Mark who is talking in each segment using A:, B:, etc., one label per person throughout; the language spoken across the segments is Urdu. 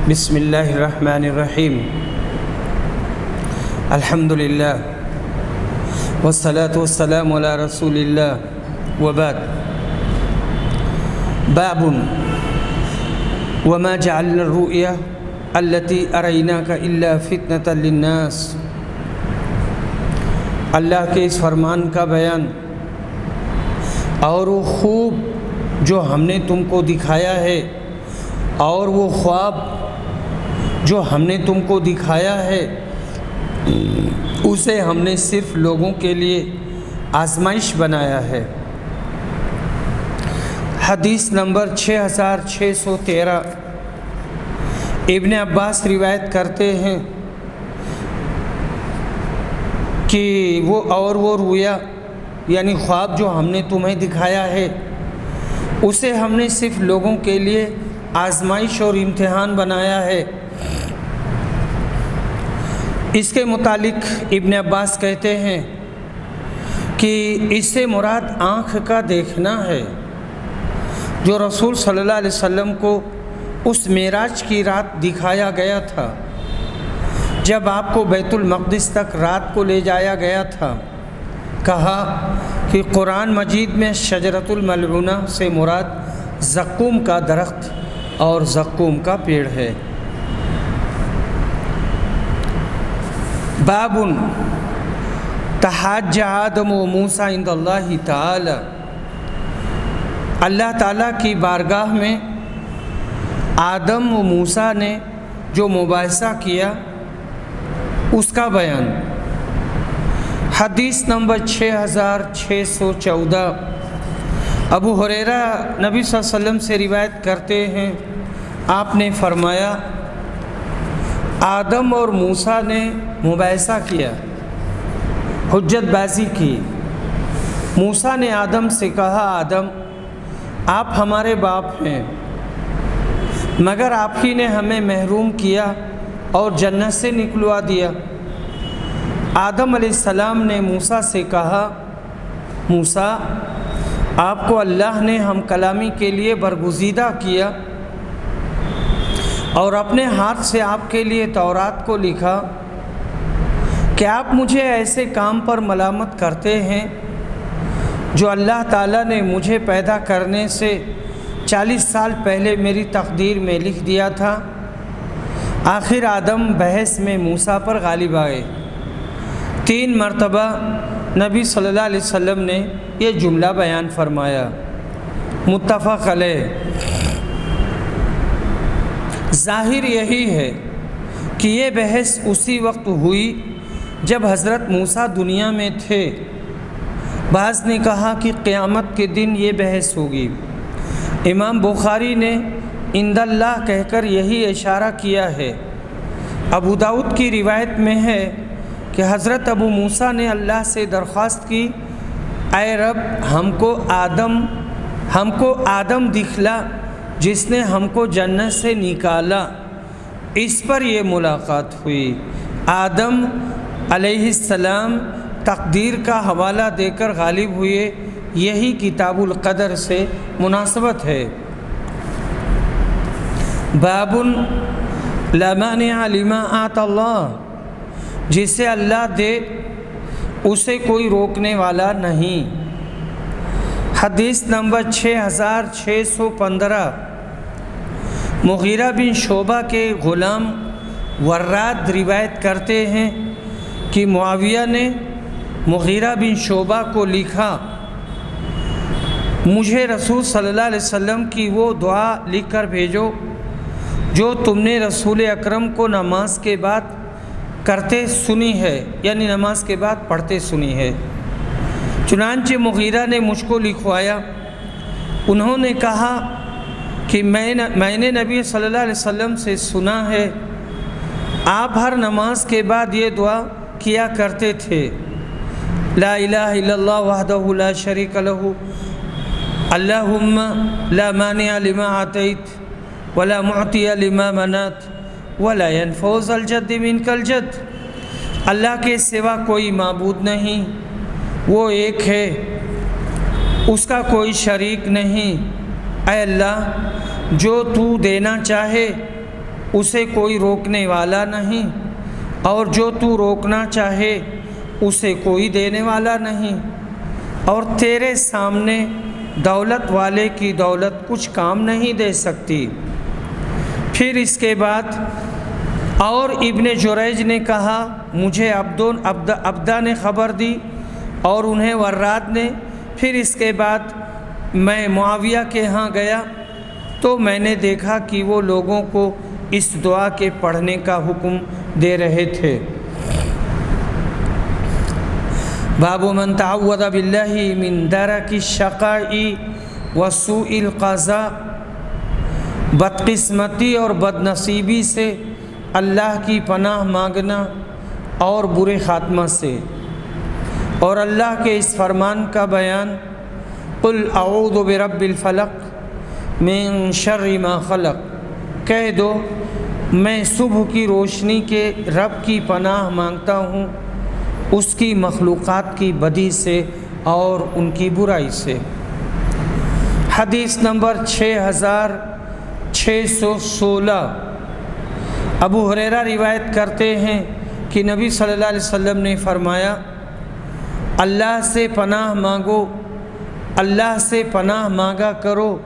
A: بسم اللہ الرحمن الرحیم الحمدللہ والصلاة والسلام علی رسول اللہ وبعد باب وما جعلنا الرؤيا التي أريناك إلا فتنة للناس۔ اللہ کے اس فرمان کا بیان اور وہ خوب جو ہم نے تم کو دکھایا ہے اور وہ خواب جو ہم نے تم کو دکھایا ہے اسے ہم نے صرف لوگوں کے لیے آزمائش بنایا ہے۔ حدیث نمبر 6613 ابن عباس روایت کرتے ہیں کہ وہ رویا یعنی خواب جو ہم نے تمہیں دکھایا ہے اسے ہم نے صرف لوگوں کے لیے آزمائش اور امتحان بنایا ہے۔ اس کے متعلق ابن عباس کہتے ہیں کہ اس سے مراد آنکھ کا دیکھنا ہے جو رسول صلی اللہ علیہ وسلم کو اس معراج کی رات دکھایا گیا تھا جب آپ کو بیت المقدس تک رات کو لے جایا گیا تھا۔ کہا کہ قرآن مجید میں شجرۃ الملعونہ سے مراد زقوم کا درخت اور زقوم کا پیڑ ہے۔ باب تحاج آدم و موسیٰ عند اللہ تعالی۔ اللہ تعالیٰ کی بارگاہ میں آدم و موسیٰ نے جو مباحثہ کیا اس کا بیان۔ حدیث نمبر 6614 ابو ہریرہ نبی صلی اللہ علیہ وسلم سے روایت کرتے ہیں، آپ نے فرمایا آدم اور موسیٰ نے مباحثہ کیا، حجت بازی کی۔ موسیٰ نے آدم سے کہا آدم آپ ہمارے باپ ہیں مگر آپ ہی نے ہمیں محروم کیا اور جنت سے نکلوا دیا۔ آدم علیہ السلام نے موسیٰ سے کہا موسیٰ آپ کو اللہ نے ہم کلامی کے لیے برگزیدہ کیا اور اپنے ہاتھ سے آپ کے لیے تورات کو لکھا، کہ آپ مجھے ایسے کام پر ملامت کرتے ہیں جو اللہ تعالیٰ نے مجھے پیدا کرنے سے 40 سال پہلے میری تقدیر میں لکھ دیا تھا۔ آخر آدم بحث میں موسیٰ پر غالب آئے۔ 3 مرتبہ نبی صلی اللہ علیہ وسلم نے یہ جملہ بیان فرمایا، متفق علیہ۔ ظاہر یہی ہے کہ یہ بحث اسی وقت ہوئی جب حضرت موسیٰ دنیا میں تھے۔ بعض نے کہا کہ قیامت کے دن یہ بحث ہوگی۔ امام بخاری نے عند اللہ کہہ کر یہی اشارہ کیا ہے۔ ابو داؤد کی روایت میں ہے کہ حضرت ابو موسیٰ نے اللہ سے درخواست کی، اے رب ہم کو آدم دکھلا جس نے ہم کو جنت سے نکالا۔ اس پر یہ ملاقات ہوئی۔ آدم علیہ السلام تقدیر کا حوالہ دے کر غالب ہوئے، یہی کتاب القدر سے مناسبت ہے۔ باب لا مانع لما آتى اللہ، جسے اللہ دے اسے کوئی روکنے والا نہیں۔ حدیث نمبر 6615 مغیرہ بن شعبہ کے غلام وراد روایت کرتے ہیں کہ معاویہ نے مغیرہ بن شعبہ کو لکھا، مجھے رسول صلی اللہ علیہ وسلم کی وہ دعا لکھ کر بھیجو جو تم نے رسول اکرم کو نماز کے بعد کرتے سنی ہے، یعنی نماز کے بعد پڑھتے سنی ہے۔ چنانچہ مغیرہ نے مجھ کو لکھوایا۔ انہوں نے کہا کہ میں نے نبی صلی اللہ علیہ وسلم سے سنا ہے آپ ہر نماز کے بعد یہ دعا کیا کرتے تھے، لا الہ الا اللہ وحدہ لا شریک لہ اللہم لا مانع لما آتیت ولا معطی لما منعت ولا ينفع ذا الجد منک الجد۔ اللہ کے سوا کوئی معبود نہیں، وہ ایک ہے، اس کا کوئی شریک نہیں۔ اے اللہ جو تو دینا چاہے اسے کوئی روکنے والا نہیں، اور جو تو روکنا چاہے اسے کوئی دینے والا نہیں، اور تیرے سامنے دولت والے کی دولت کچھ کام نہیں دے سکتی۔ پھر اس کے بعد اور ابن جریج نے کہا مجھے عبدہ نے خبر دی اور انہیں وراد نے۔ پھر اس کے بعد میں معاویہ کے ہاں گیا تو میں نے دیکھا کہ وہ لوگوں کو اس دعا کے پڑھنے کا حکم دے رہے تھے۔ باب من تعوذ باللہ من درک الشقاء وسوء القضاء، بدقسمتی اور بدنصیبی سے اللہ کی پناہ مانگنا اور برے خاتمہ سے، اور اللہ کے اس فرمان کا بیان قل اعوذ برب الفلق من شر ما خلق، کہہ دو میں صبح کی روشنی کے رب کی پناہ مانگتا ہوں اس کی مخلوقات کی بدی سے اور ان کی برائی سے۔ حدیث نمبر 6616، ابو ہریرہ روایت کرتے ہیں کہ نبی صلی اللہ علیہ وسلم نے فرمایا اللہ سے پناہ مانگو، اللہ سے پناہ مانگا کرو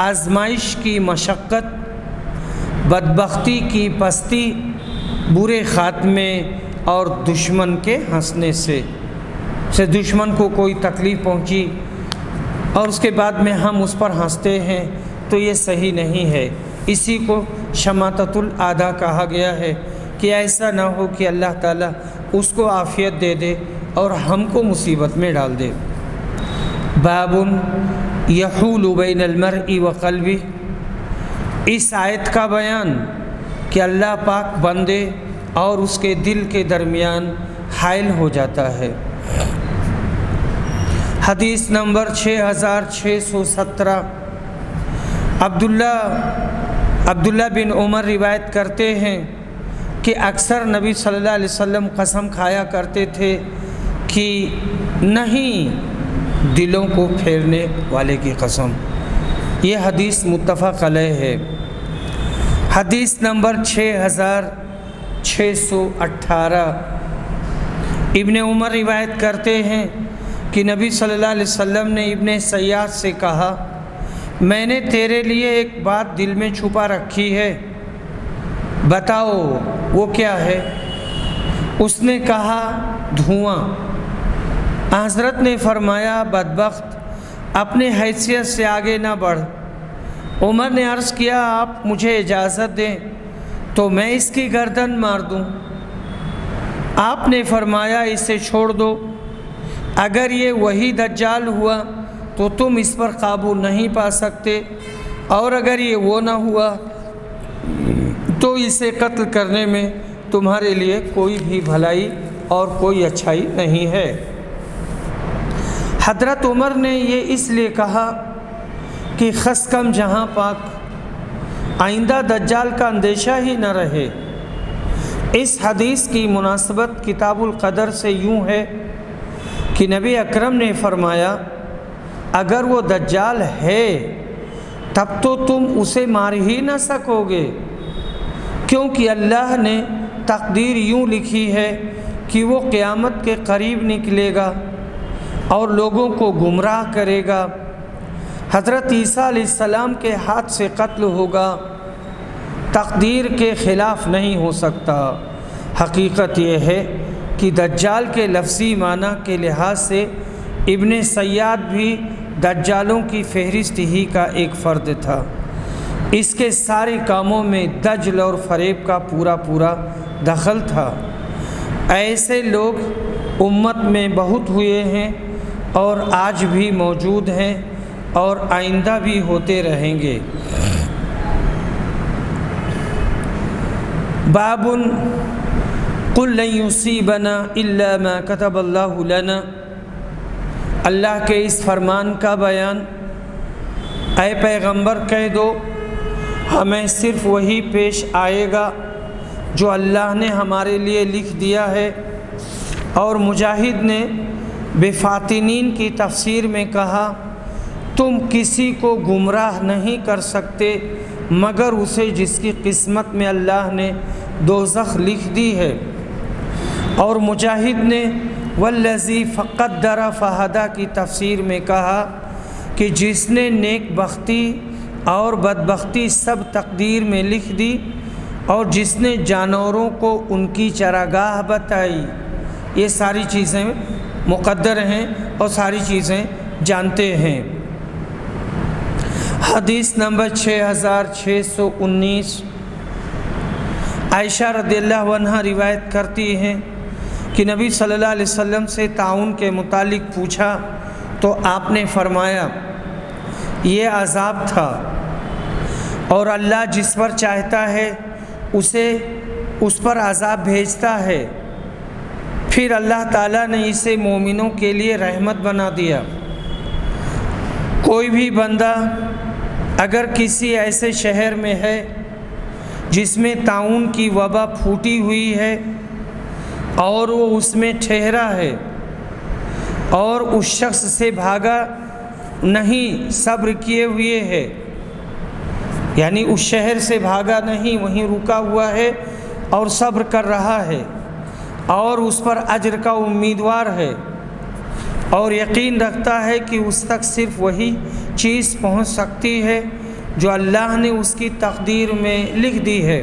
A: آزمائش کی مشقت، بدبختی کی پستی، برے خاتمے اور دشمن کے ہنسنے سے دشمن کو کوئی تکلیف پہنچی اور اس کے بعد میں ہم اس پر ہنستے ہیں تو یہ صحیح نہیں ہے۔ اسی کو شماتۃ الاعداء کہا گیا ہے کہ ایسا نہ ہو کہ اللہ تعالیٰ اس کو عافیت دے دے اور ہم کو مصیبت میں ڈال دے۔ باب یحول بین المرء وقلبہ، اس آیت کا بیان کہ اللہ پاک بندے اور اس کے دل کے درمیان حائل ہو جاتا ہے۔ حدیث نمبر 6617، عبداللہ بن عمر روایت کرتے ہیں کہ اکثر نبی صلی اللہ علیہ وسلم قسم کھایا کرتے تھے کہ نہیں دلوں کو پھیرنے والے کی قسم۔ یہ حدیث متفق علیہ ہے۔ حدیث نمبر 6618، ابن عمر روایت کرتے ہیں کہ نبی صلی اللہ علیہ وسلم نے ابن سیاد سے کہا میں نے تیرے لیے ایک بات دل میں چھپا رکھی ہے، بتاؤ وہ کیا ہے؟ اس نے کہا دھواں۔ حضرت نے فرمایا بدبخت اپنے حیثیت سے آگے نہ بڑھ۔ عمر نے عرض کیا آپ مجھے اجازت دیں تو میں اس کی گردن مار دوں۔ آپ نے فرمایا اسے چھوڑ دو، اگر یہ وہی دجال ہوا تو تم اس پر قابو نہیں پا سکتے، اور اگر یہ وہ نہ ہوا تو اسے قتل کرنے میں تمہارے لیے کوئی بھی بھلائی اور کوئی اچھائی نہیں ہے۔ حضرت عمر نے یہ اس لیے کہا کہ خس کم جہاں پاک آئندہ دجال کا اندیشہ ہی نہ رہے۔ اس حدیث کی مناسبت کتاب القدر سے یوں ہے کہ نبی اکرم نے فرمایا اگر وہ دجال ہے تب تو تم اسے مار ہی نہ سکو گے، کیونکہ اللہ نے تقدیر یوں لکھی ہے کہ وہ قیامت کے قریب نکلے گا اور لوگوں کو گمراہ کرے گا، حضرت عیسیٰ علیہ السلام کے ہاتھ سے قتل ہوگا، تقدیر کے خلاف نہیں ہو سکتا۔ حقیقت یہ ہے کہ دجال کے لفظی معنی کے لحاظ سے ابن سیاد بھی دجالوں کی فہرست ہی کا ایک فرد تھا۔ اس کے سارے کاموں میں دجل اور فریب کا پورا دخل تھا۔ ایسے لوگ امت میں بہت ہوئے ہیں اور آج بھی موجود ہیں اور آئندہ بھی ہوتے رہیں گے۔ باب قل لن یصیبنا الا ما کتب اللہ لنا، اللہ کے اس فرمان کا بیان اے پیغمبر کہہ دو ہمیں صرف وہی پیش آئے گا جو اللہ نے ہمارے لیے لکھ دیا ہے۔ اور مجاہد نے بفاتنین کی تفسیر میں کہا تم کسی کو گمراہ نہیں کر سکتے مگر اسے جس کی قسمت میں اللہ نے دوزخ لکھ دی ہے۔ اور مجاہد نے والذی فقدر فہدی کی تفسیر میں کہا کہ جس نے نیک بختی اور بدبختی سب تقدیر میں لکھ دی، اور جس نے جانوروں کو ان کی چراگاہ بتائی۔ یہ ساری چیزیں مقدر ہیں اور ساری چیزیں جانتے ہیں۔ حدیث نمبر 6619 عائشہ رضی اللہ عنہا روایت کرتی ہیں کہ نبی صلی اللہ علیہ وسلم سے طاعون کے متعلق پوچھا تو آپ نے فرمایا یہ عذاب تھا، اور اللہ جس پر چاہتا ہے اسے اس پر عذاب بھیجتا ہے، پھر اللہ تعالیٰ نے اسے مومنوں کے لیے رحمت بنا دیا۔ کوئی بھی بندہ اگر کسی ایسے شہر میں ہے جس میں طاعون کی وبا پھوٹی ہوئی ہے اور وہ اس میں ٹھہرا ہے اور اس شخص سے بھاگا نہیں، صبر کیے ہوئے ہے، یعنی اس شہر سے بھاگا نہیں، وہیں رکا ہوا ہے اور صبر کر رہا ہے اور اس پر اجر کا امیدوار ہے اور یقین رکھتا ہے کہ اس تک صرف وہی چیز پہنچ سکتی ہے جو اللہ نے اس کی تقدیر میں لکھ دی ہے،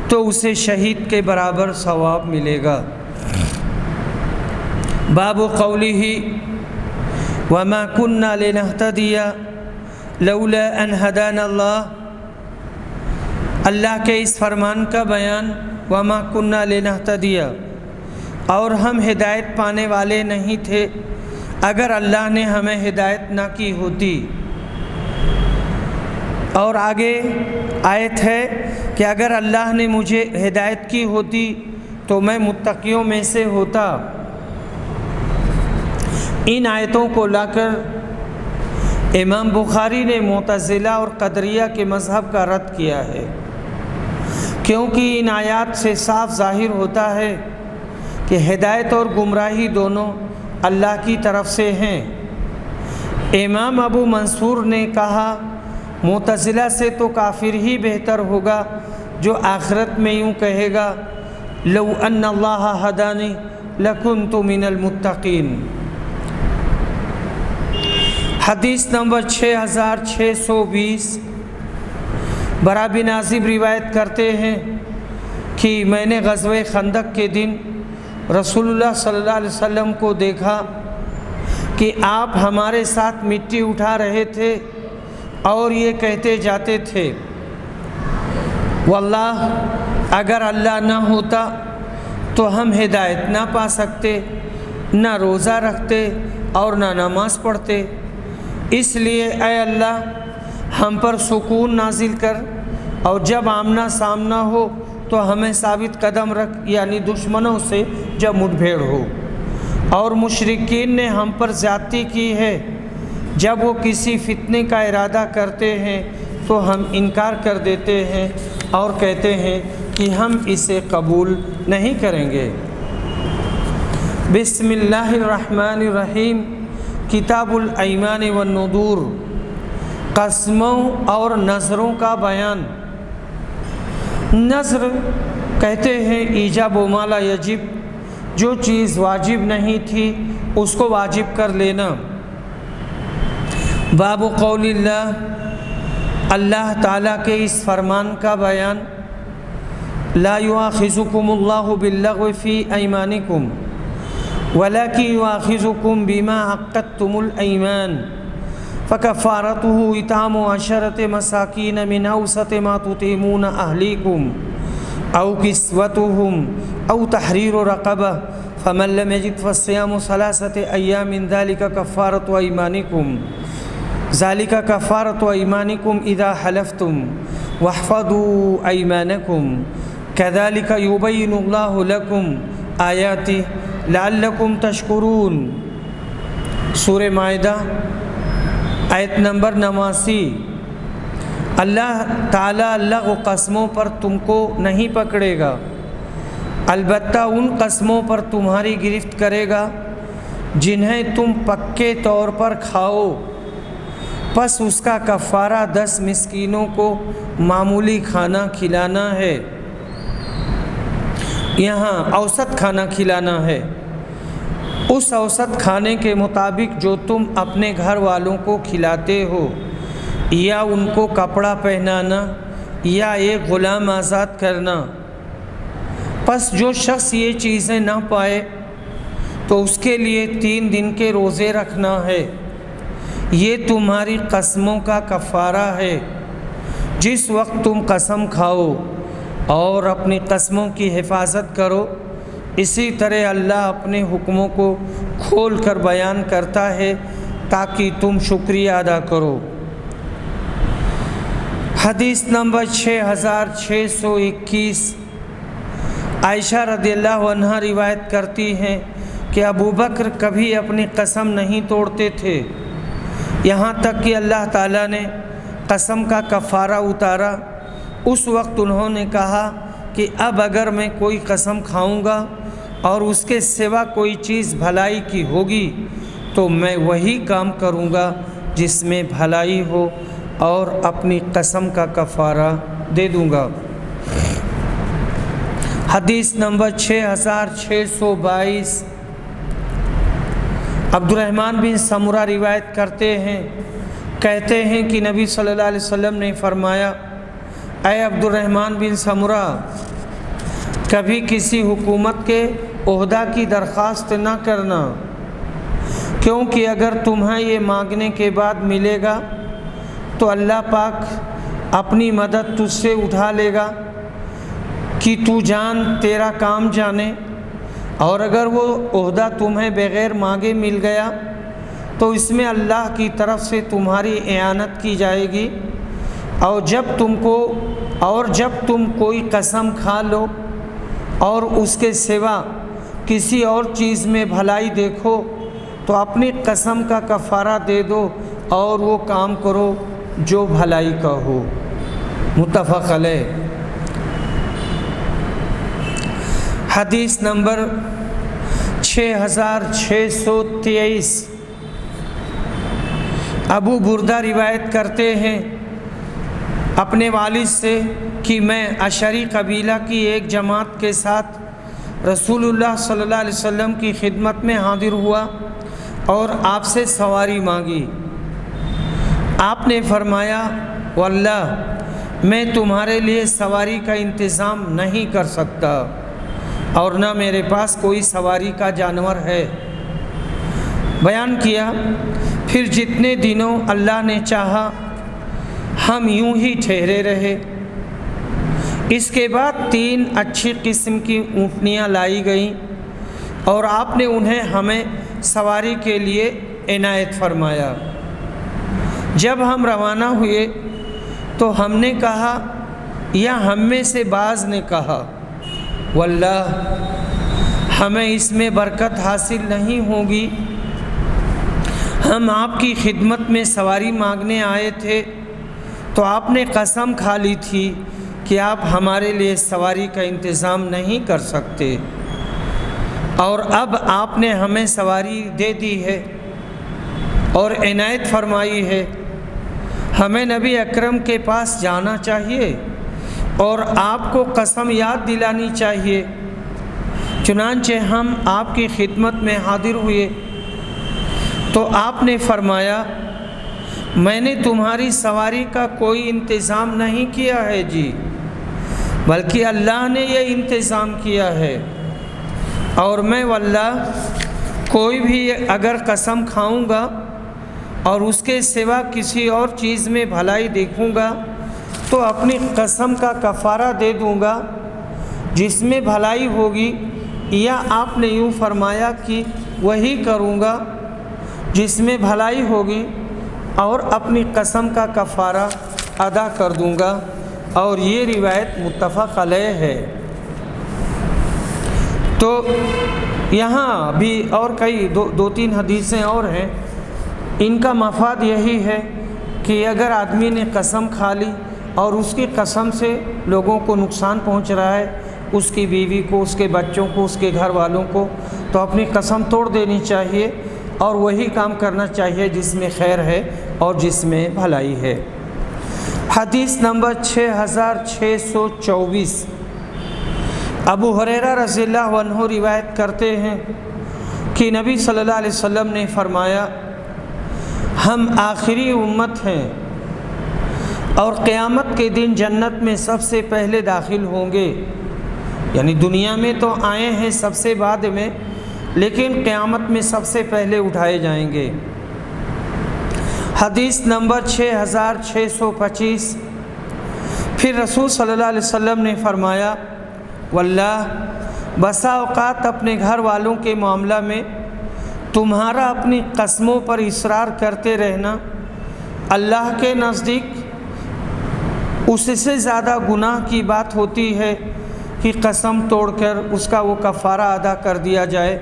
A: تو اسے شہید کے برابر ثواب ملے گا۔ باب قولہ وما كنا لنهتدي لولا ان هدانا اللہ کے اس فرمان کا بیان، وما كنا لنهتدي، اور ہم ہدایت پانے والے نہیں تھے اگر اللہ نے ہمیں ہدایت نہ کی ہوتی۔ اور آگے آیت ہے کہ اگر اللہ نے مجھے ہدایت کی ہوتی تو میں متقیوں میں سے ہوتا۔ ان آیتوں کو لا کر امام بخاری نے معتزلہ اور قدریہ کے مذہب کا رد کیا ہے، کیونکہ ان آیات سے صاف ظاہر ہوتا ہے کہ ہدایت اور گمراہی دونوں اللہ کی طرف سے ہیں۔ امام ابو منصور نے کہا معتزلہ سے تو کافر ہی بہتر ہوگا جو آخرت میں یوں کہے گا لو ان اللہ ہدانی لکنت من المتقین۔ حدیث نمبر 6620 برا بن عازب روایت کرتے ہیں کہ میں نے غزوہ خندق کے دن رسول اللہ صلی اللہ علیہ وسلم کو دیکھا کہ آپ ہمارے ساتھ مٹی اٹھا رہے تھے اور یہ کہتے جاتے تھے واللہ اگر اللہ نہ ہوتا تو ہم ہدایت نہ پا سکتے، نہ روزہ رکھتے اور نہ نماز پڑھتے، اس لیے اے اللہ ہم پر سکون نازل کر، اور جب آمنا سامنا ہو تو ہمیں ثابت قدم رکھ، یعنی دشمنوں سے جب مٹ بھیڑ ہو۔ اور مشرکین نے ہم پر زیادتی کی ہے، جب وہ کسی فتنے کا ارادہ کرتے ہیں تو ہم انکار کر دیتے ہیں اور کہتے ہیں کہ ہم اسے قبول نہیں کریں گے۔ بسم اللہ الرحمن الرحیم۔ کتاب الایمان والنذور، قسموں اور نذروں کا بیان۔ نذر کہتے ہیں ایجاب و ما لا یجب، جو چیز واجب نہیں تھی اس کو واجب کر لینا۔ باب قول اللہ، اللہ تعالیٰ کے اس فرمان کا بیان، لا یؤاخذکم اللہ باللغو فی ایمانکم ولکن یؤاخذکم بما عقدتم الایمان فکفارته اطعام 10 مساکین من اوسط ما تطعمون اہلیکم او کسوتهم او تحریر رقبہ فمن لم یجد فالصیام 3 ایام ذلک کفارۃ ایمانکم اذا حلفتم واحفظوا ایمانکم كذلك يبين الله لكم آیاته لعلکم تشکرون۔ سورہ مائدہ آیت نمبر 89۔ اللہ تعالیٰ لغو قسموں پر تم کو نہیں پکڑے گا، البتہ ان قسموں پر تمہاری گرفت کرے گا جنہیں تم پکے طور پر کھاؤ، پس اس کا کفارہ 10 مسکینوں کو معمولی کھانا کھلانا ہے، یہاں اوسط کھانا کھلانا ہے، اس اوسط کھانے کے مطابق جو تم اپنے گھر والوں کو کھلاتے ہو، یا ان کو کپڑا پہنانا یا ایک غلام آزاد کرنا۔ پس جو شخص یہ چیزیں نہ پائے تو اس کے لیے 3 دن کے روزے رکھنا ہے، یہ تمہاری قسموں کا کفارہ ہے جس وقت تم قسم کھاؤ، اور اپنی قسموں کی حفاظت کرو۔ اسی طرح اللہ اپنے حکموں کو کھول کر بیان کرتا ہے تاکہ تم شکریہ ادا کرو۔ حدیث نمبر 6621، عائشہ رضی اللہ عنہا روایت کرتی ہیں کہ ابوبکر کبھی اپنی قسم نہیں توڑتے تھے، یہاں تک کہ اللہ تعالیٰ نے قسم کا کفارہ اتارا۔ اس وقت انہوں نے کہا کہ اب اگر میں کوئی قسم کھاؤں گا اور اس کے سوا کوئی چیز بھلائی کی ہوگی تو میں وہی کام کروں گا جس میں بھلائی ہو اور اپنی قسم کا کفارہ دے دوں گا۔ حدیث نمبر 6622، عبد الرحمن بن سمرہ روایت کرتے ہیں، کہتے ہیں کہ نبی صلی اللہ علیہ وسلم نے فرمایا، اے عبد الرحمن بن سمرہ، کبھی کسی حکومت کے عہدہ کی درخواست نہ کرنا، کیونکہ اگر تمہیں یہ مانگنے کے بعد ملے گا تو اللہ پاک اپنی مدد تجھ سے اٹھا لے گا کہ تو جان تیرا کام جانے، اور اگر وہ عہدہ تمہیں بغیر مانگے مل گیا تو اس میں اللہ کی طرف سے تمہاری اعانت کی جائے گی، اور جب تم کوئی قسم کھا لو اور اس کے سوا کسی اور چیز میں بھلائی دیکھو تو اپنی قسم کا کفارہ دے دو اور وہ کام کرو جو بھلائی کا ہو۔ متفق علیہ۔ حدیث نمبر 6623، ابو بردہ روایت کرتے ہیں اپنے والد سے کہ میں اشعری قبیلہ کی ایک جماعت کے ساتھ رسول اللہ صلی اللہ علیہ وسلم کی خدمت میں حاضر ہوا اور آپ سے سواری مانگی۔ آپ نے فرمایا، واللہ میں تمہارے لیے سواری کا انتظام نہیں کر سکتا اور نہ میرے پاس کوئی سواری کا جانور ہے۔ بیان کیا، پھر جتنے دنوں اللہ نے چاہا ہم یوں ہی ٹھہرے رہے۔ اس کے بعد 3 اچھی قسم کی اونٹنیاں لائی گئیں اور آپ نے انہیں ہمیں سواری کے لیے عنایت فرمایا۔ جب ہم روانہ ہوئے تو ہم نے کہا یا ہم میں سے بعض نے کہا، واللہ ہمیں اس میں برکت حاصل نہیں ہوگی، ہم آپ کی خدمت میں سواری مانگنے آئے تھے تو آپ نے قسم کھا لی تھی کہ آپ ہمارے لیے سواری کا انتظام نہیں کر سکتے، اور اب آپ نے ہمیں سواری دے دی ہے اور عنایت فرمائی ہے، ہمیں نبی اکرم کے پاس جانا چاہیے اور آپ کو قسم یاد دلانی چاہیے۔ چنانچہ ہم آپ کی خدمت میں حاضر ہوئے تو آپ نے فرمایا، میں نے تمہاری سواری کا کوئی انتظام نہیں کیا ہے جی، بلکہ اللہ نے یہ انتظام کیا ہے، اور میں واللہ کوئی بھی اگر قسم کھاؤں گا اور اس کے سوا کسی اور چیز میں بھلائی دیکھوں گا تو اپنی قسم کا کفارہ دے دوں گا جس میں بھلائی ہوگی، یا آپ نے یوں فرمایا کہ وہی کروں گا جس میں بھلائی ہوگی اور اپنی قسم کا کفارہ ادا کر دوں گا، اور یہ روایت متفق علیہ ہے۔ تو یہاں بھی اور کئی 2-3 حدیثیں اور ہیں، ان کا مفاد یہی ہے کہ اگر آدمی نے قسم کھا لی اور اس کی قسم سے لوگوں کو نقصان پہنچ رہا ہے، اس کی بیوی کو، اس کے بچوں کو، اس کے گھر والوں کو، تو اپنی قسم توڑ دینی چاہیے اور وہی کام کرنا چاہیے جس میں خیر ہے، اور جس میں بھلائی ہے۔ حدیث نمبر 6624، ابو ہریرہ رضی اللہ عنہ روایت کرتے ہیں کہ نبی صلی اللہ علیہ وسلم نے فرمایا، ہم آخری امت ہیں اور قیامت کے دن جنت میں سب سے پہلے داخل ہوں گے، یعنی دنیا میں تو آئے ہیں سب سے بعد میں، لیکن قیامت میں سب سے پہلے اٹھائے جائیں گے۔ حدیث نمبر 6625، پھر رسول صلی اللہ علیہ وسلم نے فرمایا، واللہ بسا اوقات اپنے گھر والوں کے معاملہ میں تمہارا اپنی قسموں پر اصرار کرتے رہنا اللہ کے نزدیک اس سے زیادہ گناہ کی بات ہوتی ہے کہ قسم توڑ کر اس کا وہ کفارہ ادا کر دیا جائے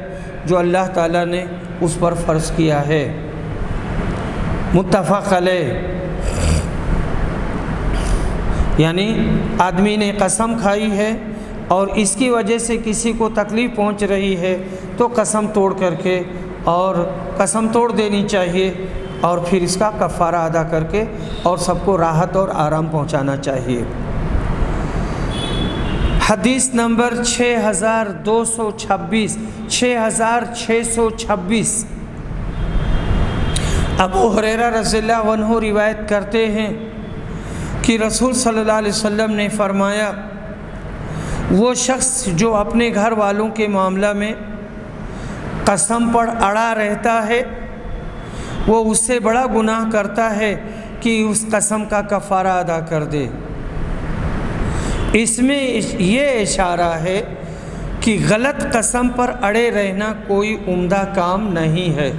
A: جو اللہ تعالیٰ نے اس پر فرض کیا ہے۔ متفق علیہ، یعنی آدمی نے قسم کھائی ہے اور اس کی وجہ سے کسی کو تکلیف پہنچ رہی ہے تو قسم توڑ کر کے اور قسم توڑ دینی چاہیے اور پھر اس کا کفارہ ادا کر کے اور سب کو راحت اور آرام پہنچانا چاہیے۔ حدیث نمبر 6626، ابو ہریرہ رضی اللہ عنہ روایت کرتے ہیں کہ رسول صلی اللہ علیہ وسلم نے فرمایا، وہ شخص جو اپنے گھر والوں کے معاملہ میں قسم پر اڑا رہتا ہے وہ اس سے بڑا گناہ کرتا ہے کہ اس قسم کا کفارہ ادا کر دے۔ اس میں یہ اشارہ ہے کہ غلط قسم پر اڑے رہنا کوئی عمدہ کام نہیں ہے،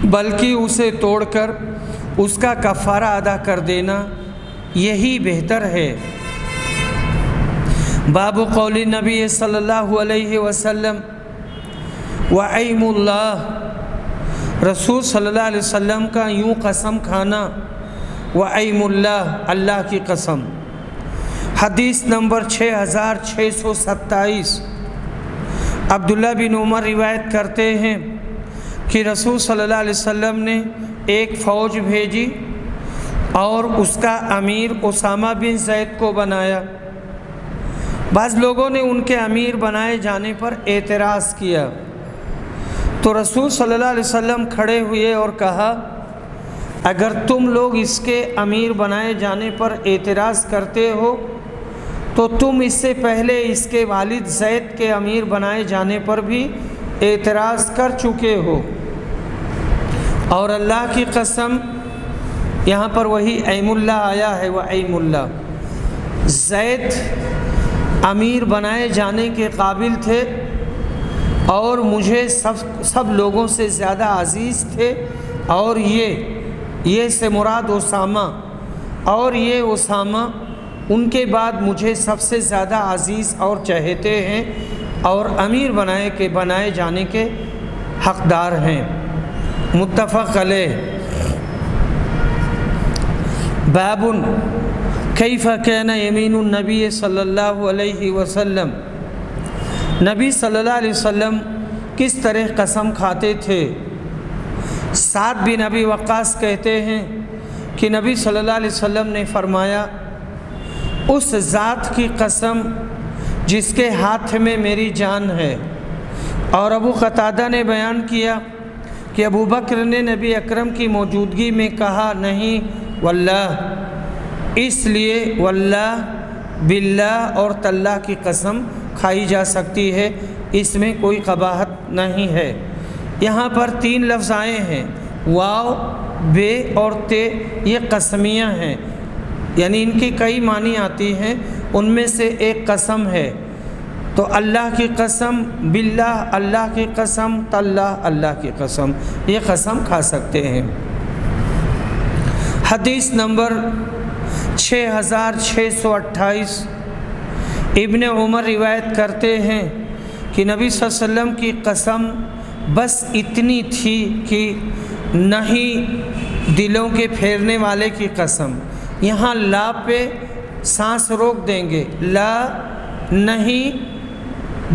A: بلکہ اسے توڑ کر اس کا کفارہ ادا کر دینا یہی بہتر ہے۔ باب قول نبی صلی اللہ علیہ وسلم وَأَيْمُ اللَّهِ، رسول صلی اللہ علیہ وسلم کا یوں قسم کھانا، وَأَيْمُ اللَّهِ، اللہ کی قسم۔ حدیث نمبر 6627، عبداللہ بن عمر روایت کرتے ہیں کہ رسول صلی اللہ علیہ وسلم نے ایک فوج بھیجی اور اس کا امیر اسامہ بن زید کو بنایا۔ بعض لوگوں نے ان کے امیر بنائے جانے پر اعتراض کیا تو رسول صلی اللہ علیہ وسلم کھڑے ہوئے اور کہا، اگر تم لوگ اس کے امیر بنائے جانے پر اعتراض کرتے ہو تو تم اس سے پہلے اس کے والد زید کے امیر بنائے جانے پر بھی اعتراض کر چکے ہو، اور اللہ کی قسم، یہاں پر وہی ایم اللہ آیا ہے، وہ ایم اللہ، زید امیر بنائے جانے کے قابل تھے اور مجھے سب لوگوں سے زیادہ عزیز تھے، اور یہ سے مراد اسامہ، اور یہ اسامہ ان کے بعد مجھے سب سے زیادہ عزیز اور چہیتے ہیں اور امیر بنائے جانے کے حقدار ہیں۔ متفق علیہ۔ باب کیف کان یمین النبی صلی اللہ علیہ وسلم، نبی صلی اللہ علیہ وسلم کس طرح قسم کھاتے تھے۔ سعد بن ابی وقاص کہتے ہیں کہ نبی صلی اللہ علیہ وسلم نے فرمایا، اس ذات کی قسم جس کے ہاتھ میں میری جان ہے۔ اور ابو قتادہ نے بیان کیا کہ ابو بکر نے نبی اکرم کی موجودگی میں کہا، نہیں واللہ، اس لیے واللہ، باللہ اور تاللہ کی قسم کھائی جا سکتی ہے، اس میں کوئی قباحت نہیں ہے۔ یہاں پر 3 لفظ آئے ہیں، واو، بے اور تے، یہ قسمیاں ہیں، یعنی ان کی کئی معنی آتی ہیں، ان میں سے ایک قسم ہے۔ تو اللہ کی قسم، باللہ اللہ کی قسم، تاللہ اللہ کی قسم، یہ قسم کھا سکتے ہیں۔ حدیث نمبر 6628، ابن عمر روایت کرتے ہیں کہ نبی صلی اللہ علیہ وسلم کی قسم بس اتنی تھی کہ نہیں دلوں کے پھیرنے والے کی قسم، یہاں لا پہ سانس روک دیں گے، لا نہیں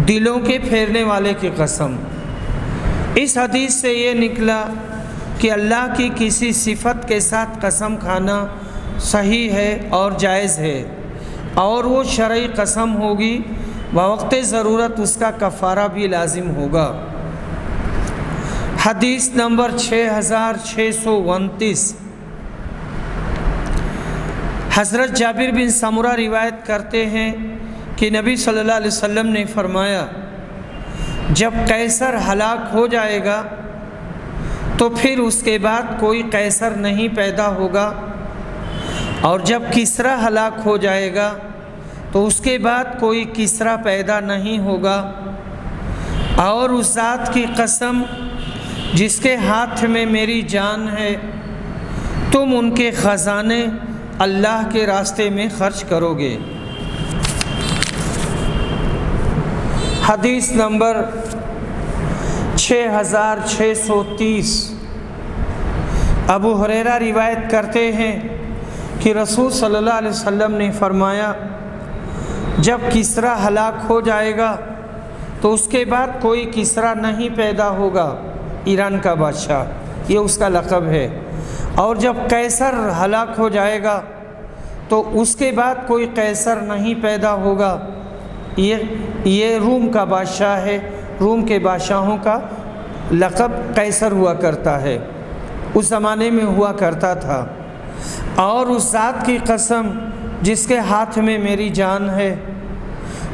A: دلوں کے پھیرنے والے کی قسم۔ اس حدیث سے یہ نکلا کہ اللہ کی کسی صفت کے ساتھ قسم کھانا صحیح ہے اور جائز ہے، اور وہ شرعی قسم ہوگی، بوقت ضرورت اس کا کفارہ بھی لازم ہوگا۔ حدیث نمبر 6629، حضرت جابر بن سمرہ روایت کرتے ہیں کہ نبی صلی اللہ علیہ وسلم نے فرمایا، جب قیصر ہلاک ہو جائے گا تو پھر اس کے بعد کوئی قیصر نہیں پیدا ہوگا، اور جب کسریٰ ہلاک ہو جائے گا تو اس کے بعد کوئی کسریٰ پیدا نہیں ہوگا، اور اس ذات کی قسم جس کے ہاتھ میں میری جان ہے، تم ان کے خزانے اللہ کے راستے میں خرچ کرو گے۔ حدیث نمبر 6630، ابو ہریرہ روایت کرتے ہیں کہ رسول صلی اللہ علیہ وسلم نے فرمایا، جب کسریٰ ہلاک ہو جائے گا تو اس کے بعد کوئی کسریٰ نہیں پیدا ہوگا، ایران کا بادشاہ، یہ اس کا لقب ہے، اور جب قیصر ہلاک ہو جائے گا تو اس کے بعد کوئی قیصر نہیں پیدا ہوگا، یہ روم کا بادشاہ ہے، روم کے بادشاہوں کا لقب قیصر ہوا کرتا ہے، اس زمانے میں ہوا کرتا تھا، اور اس ذات کی قسم جس کے ہاتھ میں میری جان ہے،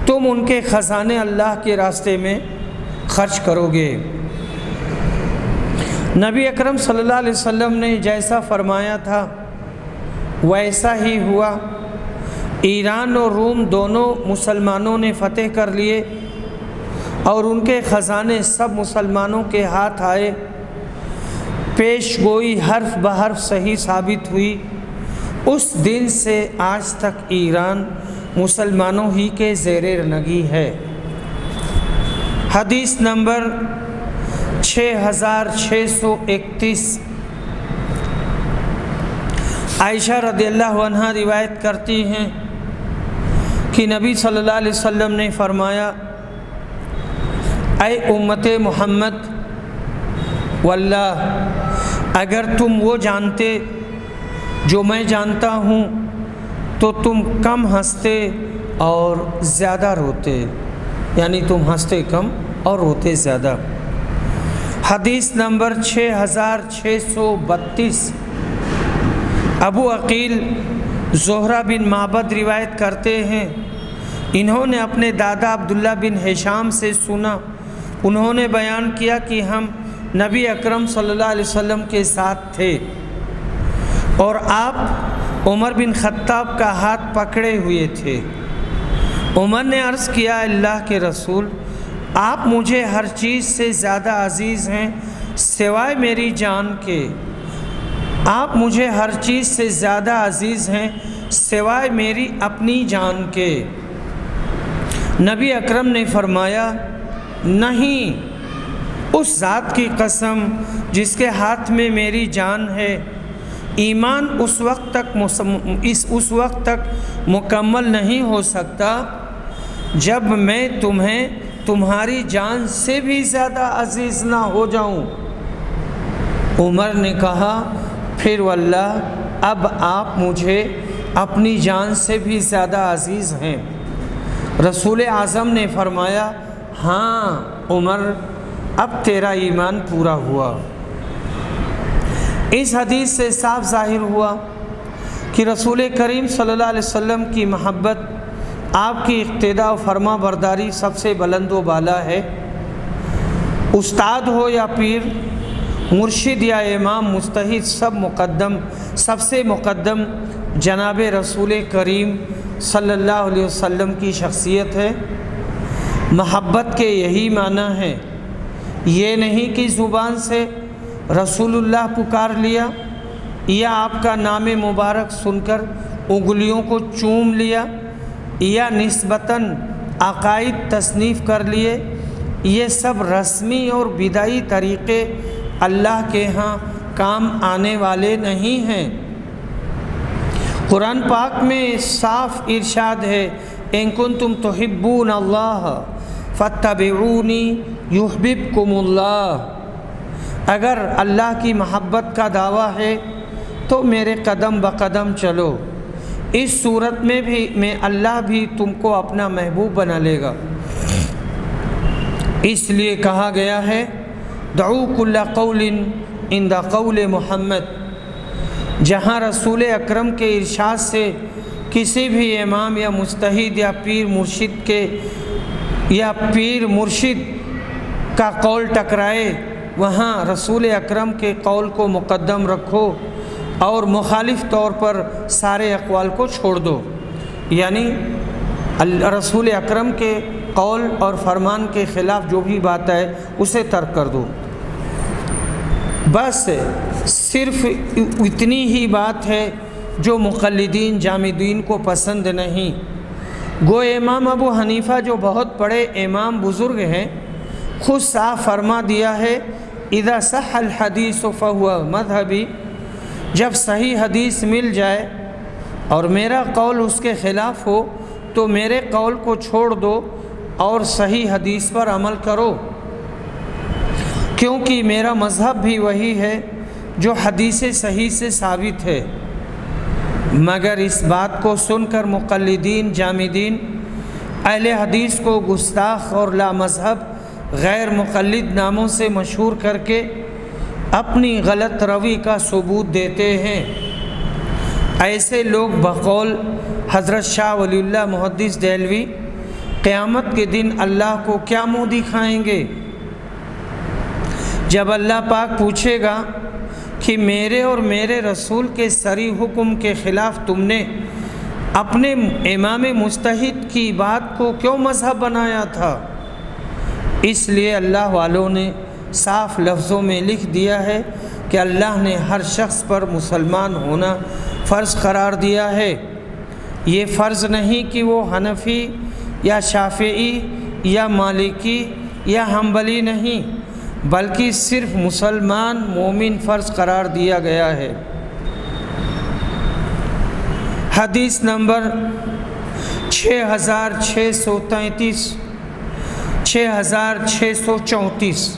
A: تم ان کے خزانے اللہ کے راستے میں خرچ کرو گے۔ نبی اکرم صلی اللہ علیہ وسلم نے جیسا فرمایا تھا ویسا ہی ہوا۔ ایران اور روم دونوں مسلمانوں نے فتح کر لیے، اور ان کے خزانے سب مسلمانوں کے ہاتھ آئے۔ پیش گوئی حرف بحرف صحیح ثابت ہوئی۔ اس دن سے آج تک ایران مسلمانوں ہی کے زیر نگی ہے۔ حدیث نمبر 6631، عائشہ رضی اللہ عنہا روایت کرتی ہیں کہ نبی صلی اللہ علیہ وسلم نے فرمایا، اے امت محمد، واللہ اگر تم وہ جانتے جو میں جانتا ہوں تو تم کم ہنستے اور زیادہ روتے، یعنی تم ہنستے کم اور روتے زیادہ۔ حدیث نمبر 6632، ابو عقیل زہرہ بن معبد روایت کرتے ہیں، انہوں نے اپنے دادا عبداللہ بن ہشام سے سنا، انہوں نے بیان کیا کہ ہم نبی اکرم صلی اللہ علیہ وسلم کے ساتھ تھے، اور آپ عمر بن خطاب کا ہاتھ پکڑے ہوئے تھے۔ عمر نے عرض کیا، اللہ کے رسول، آپ مجھے ہر چیز سے زیادہ عزیز ہیں سوائے میری جان کے، آپ مجھے ہر چیز سے زیادہ عزیز ہیں سوائے میری اپنی جان کے۔ نبی اکرم نے فرمایا، نہیں، اس ذات کی قسم جس کے ہاتھ میں میری جان ہے، ایمان اس وقت تک مکمل نہیں ہو سکتا جب میں تمہیں تمہاری جان سے بھی زیادہ عزیز نہ ہو جاؤں۔ عمر نے کہا، پھر واللہ اب آپ مجھے اپنی جان سے بھی زیادہ عزیز ہیں۔ رسول اعظم نے فرمایا، ہاں عمر، اب تیرا ایمان پورا ہوا۔ اس حدیث سے صاف ظاہر ہوا کہ رسول کریم صلی اللہ علیہ وسلم کی محبت، آپ کی اقتداء و فرما برداری سب سے بلند و بالا ہے۔ استاد ہو یا پیر، مرشد یا امام، مجتہد، سب سے مقدم جناب رسول کریم صلی اللہ علیہ وسلم کی شخصیت ہے۔ محبت کے یہی معنی ہے، یہ نہیں کہ زبان سے رسول اللہ پکار لیا یا آپ کا نام مبارک سن کر انگلیوں کو چوم لیا یا نسبتاً عقائد تصنیف کر لیے۔ یہ سب رسمی اور بدعی طریقے اللہ کے ہاں کام آنے والے نہیں ہیں۔ قرآن پاک میں صاف ارشاد ہے، ان کنتم تحبون اللہ فاتبعونی یحببکم اللہ۔ اگر اللہ کی محبت کا دعویٰ ہے تو میرے قدم بقدم چلو، اس صورت میں بھی اللہ بھی تم کو اپنا محبوب بنا لے گا۔ اس لیے کہا گیا ہے دعو کل قول عند قول محمد، جہاں رسول اکرم کے ارشاد سے کسی بھی امام یا مجتہد یا پیر مرشد کا قول ٹکرائے، وہاں رسول اکرم کے قول کو مقدم رکھو اور مخالف طور پر سارے اقوال کو چھوڑ دو، یعنی رسول اکرم کے قول اور فرمان کے خلاف جو بھی بات ہے اسے ترک کر دو۔ بس صرف اتنی ہی بات ہے جو مقلدین جامدین کو پسند نہیں۔ گو امام ابو حنیفہ جو بہت بڑے امام بزرگ ہیں، خود صاف فرما دیا ہے اذا صح الحدیث فہو مذہبی، جب صحیح حدیث مل جائے اور میرا قول اس کے خلاف ہو تو میرے قول کو چھوڑ دو اور صحیح حدیث پر عمل کرو، کیونکہ میرا مذہب بھی وہی ہے جو حدیث صحیح سے ثابت ہے۔ مگر اس بات کو سن کر مقلدین جامدین اہل حدیث کو گستاخ اور لا مذہب غیر مقلد ناموں سے مشہور کر کے اپنی غلط روی کا ثبوت دیتے ہیں۔ ایسے لوگ بقول حضرت شاہ ولی اللہ محدث دہلوی قیامت کے دن اللہ کو کیا منہ دکھائیں گے؟ جب اللہ پاک پوچھے گا کہ میرے اور میرے رسول کے صریح حکم کے خلاف تم نے اپنے امام مجتہد کی بات کو کیوں مذہب بنایا تھا؟ اس لیے اللہ والوں نے صاف لفظوں میں لکھ دیا ہے کہ اللہ نے ہر شخص پر مسلمان ہونا فرض قرار دیا ہے۔ یہ فرض نہیں کہ وہ حنفی یا شافعی یا مالکی یا حنبلی نہیں، بلکہ صرف مسلمان مومن فرض قرار دیا گیا ہے۔ حدیث نمبر 6634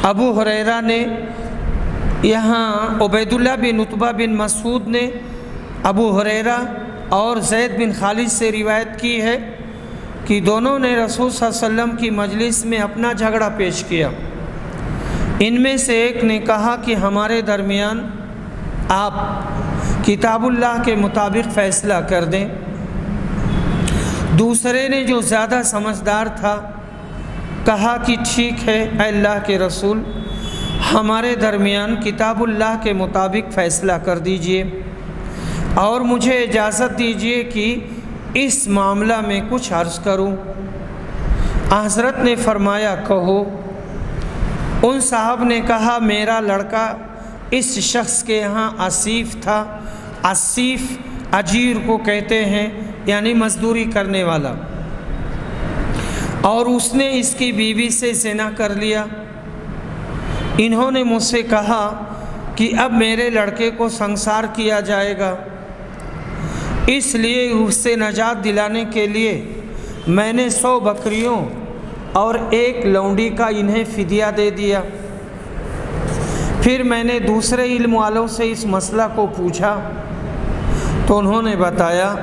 A: ابو ہریرہ نے، یہاں عبید اللہ بن عتبہ بن مسعود نے ابو ہریرہ اور زید بن خالد سے روایت کی ہے کہ دونوں نے رسول صلی اللہ علیہ وسلم کی مجلس میں اپنا جھگڑا پیش کیا۔ ان میں سے ایک نے کہا کہ ہمارے درمیان آپ کتاب اللہ کے مطابق فیصلہ کر دیں۔ دوسرے نے جو زیادہ سمجھدار تھا کہا کہ ٹھیک ہے اے اللہ کے رسول، ہمارے درمیان کتاب اللہ کے مطابق فیصلہ کر دیجئے اور مجھے اجازت دیجئے کہ اس معاملہ میں کچھ عرض کروں۔ حضرت نے فرمایا کہو۔ ان صاحب نے کہا میرا لڑکا اس شخص کے یہاں اسیف تھا، اسیف اجیر کو کہتے ہیں یعنی مزدوری کرنے والا، اور اس نے اس کی بیوی سے زنا کر لیا۔ انہوں نے مجھ سے کہا کہ اب میرے لڑکے کو سنسار کیا جائے گا، اس لیے اس سے نجات دلانے کے لیے میں نے 100 بکریوں اور 1 لونڈی کا انہیں فدیہ دے دیا۔ پھر میں نے دوسرے علم والوں سے اس مسئلہ کو پوچھا تو انہوں نے بتایا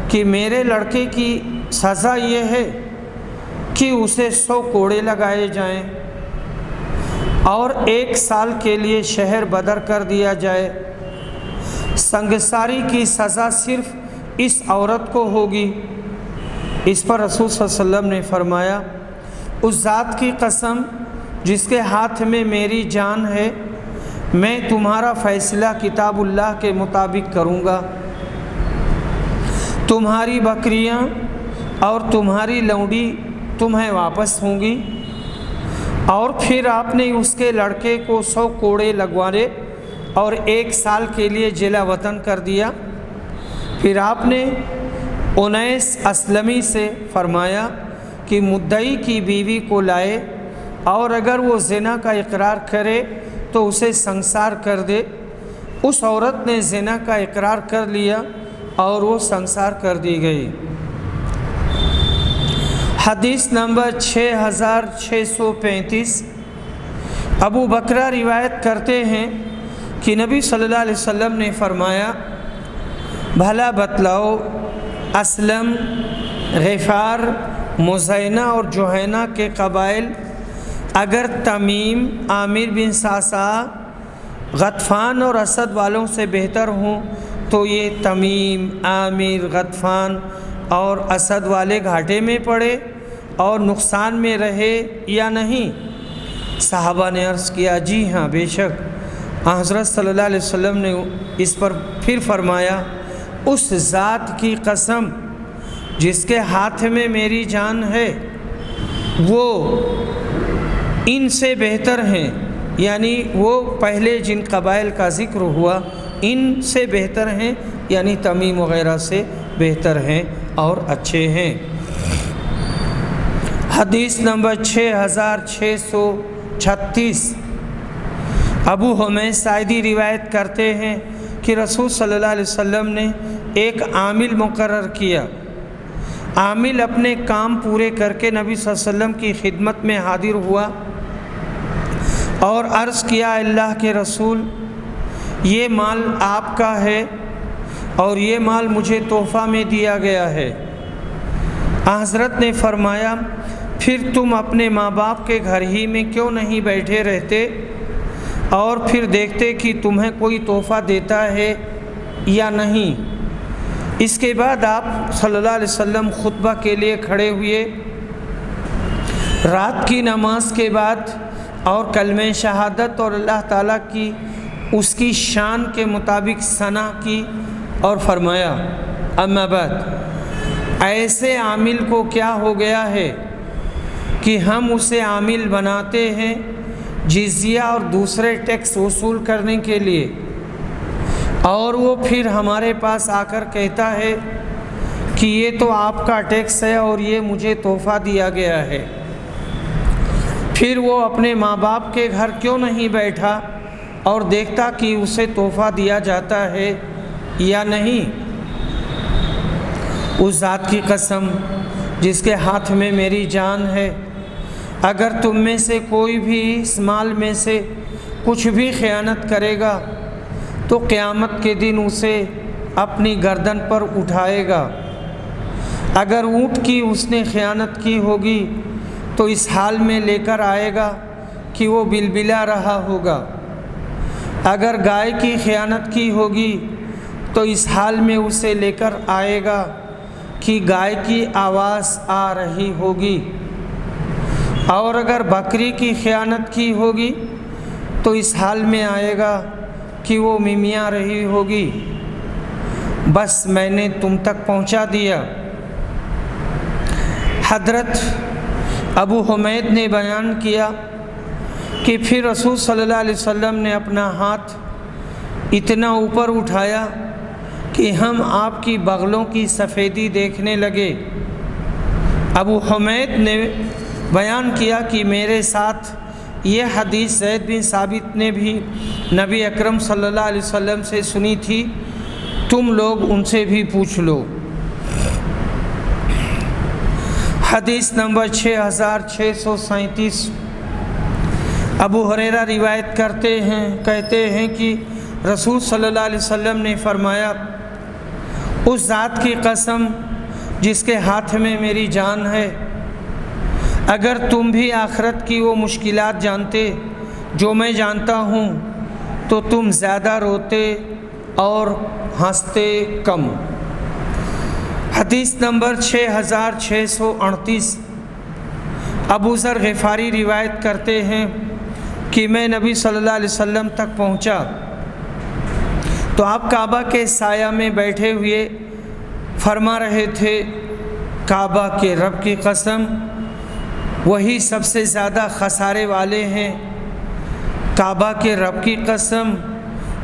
A: کہ میرے لڑکے کی سزا یہ ہے کہ اسے 100 کوڑے لگائے جائیں اور 1 سال کے لیے شہر بدر کر دیا جائے۔ سنگساری کی سزا صرف اس عورت کو ہوگی۔ اس پر رسول صلی اللہ علیہ وسلم نے فرمایا اس ذات کی قسم جس کے ہاتھ میں میری جان ہے، میں تمہارا فیصلہ کتاب اللہ کے مطابق کروں گا۔ تمہاری بکریاں اور تمہاری لونڈی تمہیں واپس ہوں گی۔ اور پھر آپ نے اس کے لڑکے کو 100 کوڑے لگوانے اور 1 سال کے لیے جلا وطن کر دیا۔ پھر آپ نے انیس اسلمی سے فرمایا کہ مدعی کی بیوی کو لائے اور اگر وہ زنا کا اقرار کرے تو اسے سنسار کر دے۔ اس عورت نے زنا کا اقرار کر لیا اور وہ سنسار کر دی گئی۔ حدیث نمبر 6635 ابو بکرہ روایت کرتے ہیں کہ نبی صلی اللہ علیہ وسلم نے فرمایا، بھلا بتلاؤ اسلم، غفار، مزینہ اور جوہینہ کے قبائل اگر تمیم، عامر بن صعصع، غطفان اور اسد والوں سے بہتر ہوں تو یہ تمیم، عامر، غطفان اور اسد والے گھاٹے میں پڑے اور نقصان میں رہے یا نہیں؟ صحابہ نے عرض کیا، جی ہاں بے شک۔ حضرت صلی اللہ علیہ وسلم نے اس پر پھر فرمایا، اس ذات کی قسم جس کے ہاتھ میں میری جان ہے، وہ ان سے بہتر ہیں، یعنی وہ پہلے جن قبائل کا ذکر ہوا ان سے بہتر ہیں، یعنی تمیم وغیرہ سے بہتر ہیں اور اچھے ہیں۔ حدیث نمبر 6636، ابو حمید ساعدی روایت کرتے ہیں کہ رسول صلی اللہ علیہ وسلم نے ایک عامل مقرر کیا۔ عامل اپنے کام پورے کر کے نبی صلی اللہ علیہ وسلم کی خدمت میں حاضر ہوا اور عرض کیا، اللہ کے رسول، یہ مال آپ کا ہے اور یہ مال مجھے تحفہ میں دیا گیا ہے۔ حضرت نے فرمایا، پھر تم اپنے ماں باپ کے گھر ہی میں کیوں نہیں بیٹھے رہتے اور پھر دیکھتے کہ تمہیں کوئی تحفہ دیتا ہے یا نہیں؟ اس کے بعد آپ صلی اللہ علیہ وسلم خطبہ کے لیے کھڑے ہوئے۔ رات کی نماز کے بعد اور کلمہ شہادت اور اللہ تعالیٰ کی اس کی شان کے مطابق ثنا کی اور فرمایا، اما بعد، ایسے عامل کو کیا ہو گیا ہے کہ ہم اسے عامل بناتے ہیں جزیہ اور دوسرے ٹیکس وصول کرنے کے لیے، اور وہ پھر ہمارے پاس آ کر کہتا ہے کہ یہ تو آپ کا ٹیکس ہے اور یہ مجھے تحفہ دیا گیا ہے۔ پھر وہ اپنے ماں باپ کے گھر کیوں نہیں بیٹھا اور دیکھتا کہ اسے تحفہ دیا جاتا ہے یا نہیں؟ اس ذات کی قسم جس کے ہاتھ میں میری جان ہے، اگر تم میں سے کوئی بھی اس مال میں سے کچھ بھی خیانت کرے گا تو قیامت کے دن اسے اپنی گردن پر اٹھائے گا۔ اگر اونٹ کی اس نے خیانت کی ہوگی تو اس حال میں لے کر آئے گا کہ وہ بلبلا رہا ہوگا۔ اگر گائے کی خیانت کی ہوگی تو اس حال میں اسے لے کر آئے گا کہ گائے کی آواز آ رہی ہوگی۔ اور اگر بکری کی خیانت کی ہوگی تو اس حال میں آئے گا کہ وہ ممیاں رہی ہوگی۔ بس میں نے تم تک پہنچا دیا۔ حضرت ابو حمید نے بیان کیا کہ پھر رسول صلی اللہ علیہ وسلم نے اپنا ہاتھ اتنا اوپر اٹھایا کہ ہم آپ کی بغلوں کی سفیدی دیکھنے لگے۔ ابو حمید نے بیان کیا کہ میرے ساتھ یہ حدیث زید بن ثابت نے بھی نبی اکرم صلی اللہ علیہ وسلم سے سنی تھی، تم لوگ ان سے بھی پوچھ لو۔ حدیث نمبر 6637، ابو ہریرہ روایت کہتے ہیں کہ رسول صلی اللہ علیہ وسلم نے فرمایا، اس ذات کی قسم جس کے ہاتھ میں میری جان ہے، اگر تم بھی آخرت کی وہ مشکلات جانتے جو میں جانتا ہوں تو تم زیادہ روتے اور ہنستے کم۔ حدیث نمبر 6638، ابو ذر غفاری روایت کرتے ہیں کہ میں نبی صلی اللہ علیہ وسلم تک پہنچا تو آپ کعبہ کے سایہ میں بیٹھے ہوئے فرما رہے تھے، کعبہ کے رب کی قسم وہی سب سے زیادہ خسارے والے ہیں، کعبہ کے رب کی قسم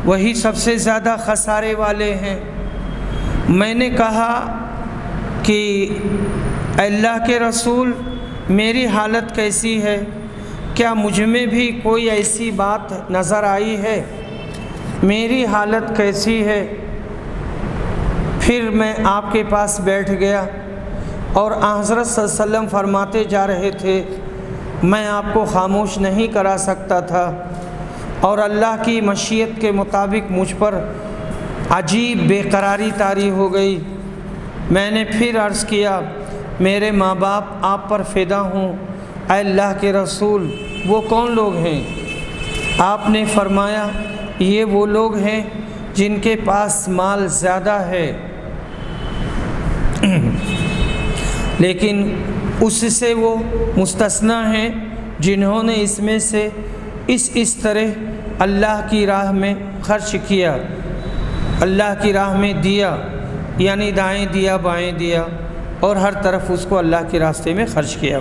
A: وہی سب سے زیادہ خسارے والے ہیں۔ میں نے کہا کہ اللہ کے رسول، میری حالت کیسی ہے؟ کیا مجھ میں بھی کوئی ایسی بات نظر آئی ہے؟ میری حالت کیسی ہے؟ پھر میں آپ کے پاس بیٹھ گیا اور حضرت صلی اللہ علیہ وسلم فرماتے جا رہے تھے میں آپ کو خاموش نہیں کرا سکتا تھا، اور اللہ کی مشیت کے مطابق مجھ پر عجیب بے قراری طاری ہو گئی۔ میں نے پھر عرض کیا، میرے ماں باپ آپ پر فدا ہوں، اے اللہ کے رسول وہ کون لوگ ہیں؟ آپ نے فرمایا، یہ وہ لوگ ہیں جن کے پاس مال زیادہ ہے، لیکن اس سے وہ مستثنی ہیں جنہوں نے اس میں سے اس طرح اللہ کی راہ میں خرچ کیا، اللہ کی راہ میں دیا، یعنی دائیں دیا بائیں دیا، اور ہر طرف اس کو اللہ کے راستے میں خرچ کیا۔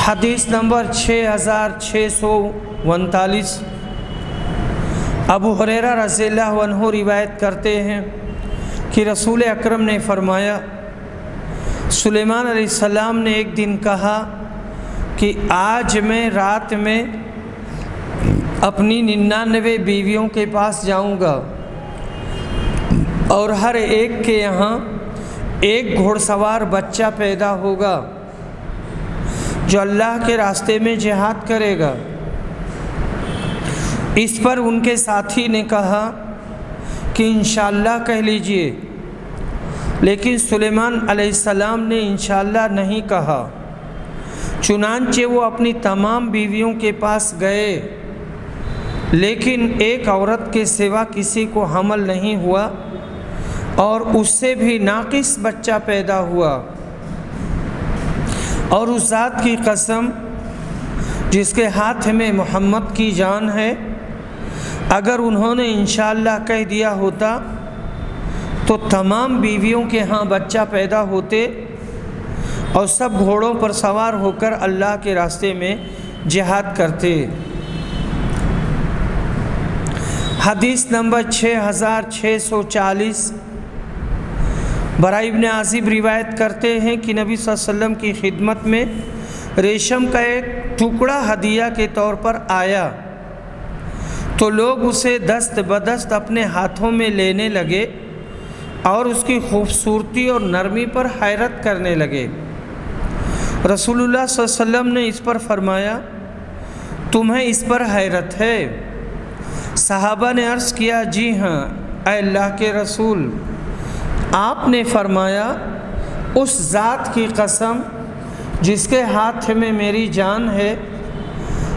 A: حدیث نمبر 6639، ابو ہریرہ رضی اللہ عنہ روایت کرتے ہیں کہ رسول اکرم نے فرمایا، سلیمان علیہ السلام نے ایک دن کہا کہ آج میں رات میں اپنی 99 بیویوں کے پاس جاؤں گا، اور ہر ایک کے یہاں ایک گھوڑ سوار بچہ پیدا ہوگا جو اللہ کے راستے میں جہاد کرے گا۔ اس پر ان کے ساتھی نے کہا کہ انشاءاللہ کہہ لیجئے، لیکن سلیمان علیہ السلام نے انشاءاللہ نہیں کہا۔ چنانچہ وہ اپنی تمام بیویوں کے پاس گئے، لیکن ایک عورت کے سوا کسی کو حمل نہیں ہوا، اور اس سے بھی ناقص بچہ پیدا ہوا۔ اور اس ذات کی قسم جس کے ہاتھ میں محمد کی جان ہے، اگر انہوں نے انشاءاللہ کہہ دیا ہوتا تو تمام بیویوں کے ہاں بچہ پیدا ہوتے، اور سب گھوڑوں پر سوار ہو کر اللہ کے راستے میں جہاد کرتے۔ حدیث نمبر 6640، براء ابن عازب روایت کرتے ہیں کہ نبی صلی اللہ علیہ وسلم کی خدمت میں ریشم کا ایک ٹکڑا ہدیہ کے طور پر آیا، تو لوگ اسے دست بدست اپنے ہاتھوں میں لینے لگے اور اس کی خوبصورتی اور نرمی پر حیرت کرنے لگے۔ رسول اللہ صلی اللہ علیہ وسلم نے اس پر فرمایا، تمہیں اس پر حیرت ہے؟ صحابہ نے عرض کیا، جی ہاں اے اللہ کے رسول۔ آپ نے فرمایا، اس ذات کی قسم جس کے ہاتھ میں میری جان ہے،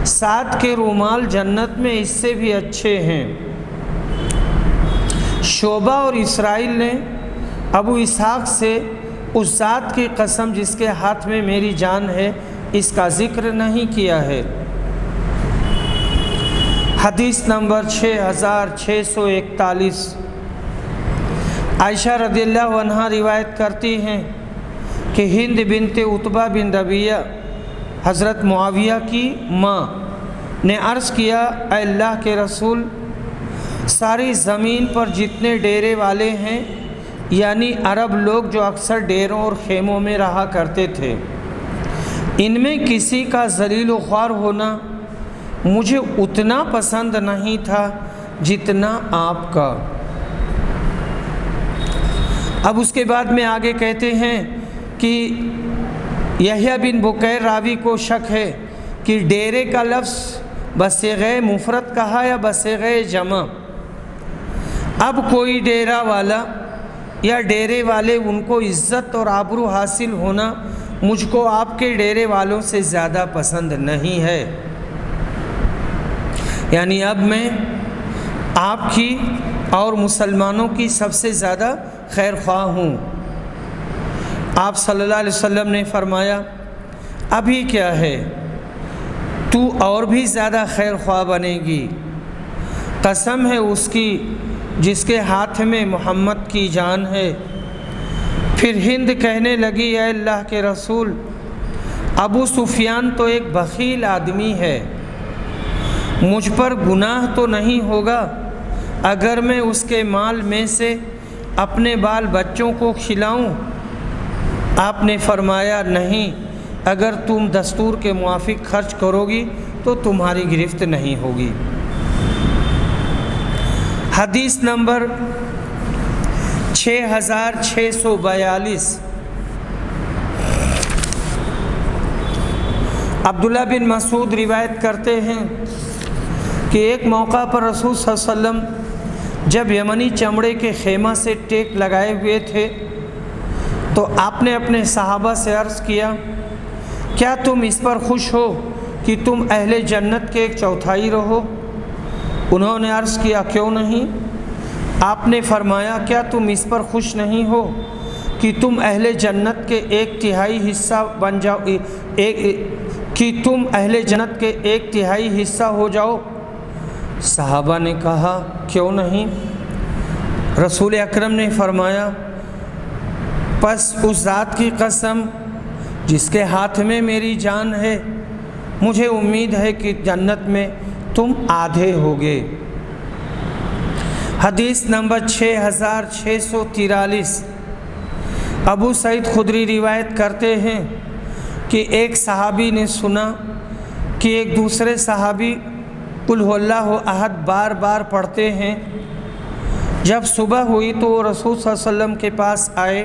A: 7 کے رومال جنت میں اس سے بھی اچھے ہیں۔ شعبہ اور اسرائیل نے ابو اسحاق سے اس ذات کی قسم جس کے ہاتھ میں میری جان ہے اس کا ذکر نہیں کیا ہے۔ حدیث نمبر 6641، عائشہ رضی اللہ عنہا روایت کرتی ہیں کہ ہند بنت عتبہ بن ربیعہ حضرت معاویہ کی ماں نے عرض کیا، اے اللہ کے رسول، ساری زمین پر جتنے ڈیرے والے ہیں، یعنی عرب لوگ جو اکثر ڈیروں اور خیموں میں رہا کرتے تھے، ان میں کسی کا ذلیل و خوار ہونا مجھے اتنا پسند نہیں تھا جتنا آپ کا۔ اب اس کے بعد میں آگے کہتے ہیں کہ یحییٰ بن بکیر راوی کو شک ہے کہ ڈیرے کا لفظ بصیغہ مفرد کہا یا بصیغہ جمع۔ اب کوئی ڈیرہ والا یا ڈیرے والے ان کو عزت اور آبرو حاصل ہونا مجھ کو آپ کے ڈیرے والوں سے زیادہ پسند نہیں ہے، یعنی اب میں آپ کی اور مسلمانوں کی سب سے زیادہ خیر خواہ ہوں۔ آپ صلی اللہ علیہ وسلم نے فرمایا، ابھی کیا ہے، تو اور بھی زیادہ خیر خواہ بنے گی، قسم ہے اس کی جس کے ہاتھ میں محمد کی جان ہے۔ پھر ہند کہنے لگی، اے اللہ کے رسول، ابو سفیان تو ایک بخیل آدمی ہے، مجھ پر گناہ تو نہیں ہوگا اگر میں اس کے مال میں سے اپنے بال بچوں کو کھلاؤں؟ آپ نے فرمایا، نہیں، اگر تم دستور کے موافق خرچ کرو گی تو تمہاری گرفت نہیں ہوگی۔ حدیث نمبر 6642، عبداللہ بن مسعود روایت کرتے ہیں کہ ایک موقع پر رسول صلی اللہ علیہ وسلم جب یمنی چمڑے کے خیمہ سے ٹیک لگائے ہوئے تھے تو آپ نے اپنے صحابہ سے عرض کیا، کیا تم اس پر خوش ہو کہ تم اہل جنت کے ایک چوتھائی رہو؟ انہوں نے عرض کیا، کیوں نہیں؟ آپ نے فرمایا، کیا تم اس پر خوش نہیں ہو کہ تم اہل جنت کے ایک تہائی حصہ بن جاؤ، کہ تم اہل جنت کے ایک تہائی حصہ ہو جاؤ؟ صحابہ نے کہا، کیوں نہیں؟ رسول اکرم نے فرمایا، پس اس ذات کی قسم جس کے ہاتھ میں میری جان ہے، مجھے امید ہے کہ جنت میں تم آدھے ہوگے۔ حدیث نمبر 6643۔ ابو سعید خدری روایت کرتے ہیں کہ ایک صحابی نے سنا کہ ایک دوسرے صحابی قل هو اللہ احد بار بار پڑھتے ہیں۔ جب صبح ہوئی تو وہ رسول صلی اللہ علیہ وسلم کے پاس آئے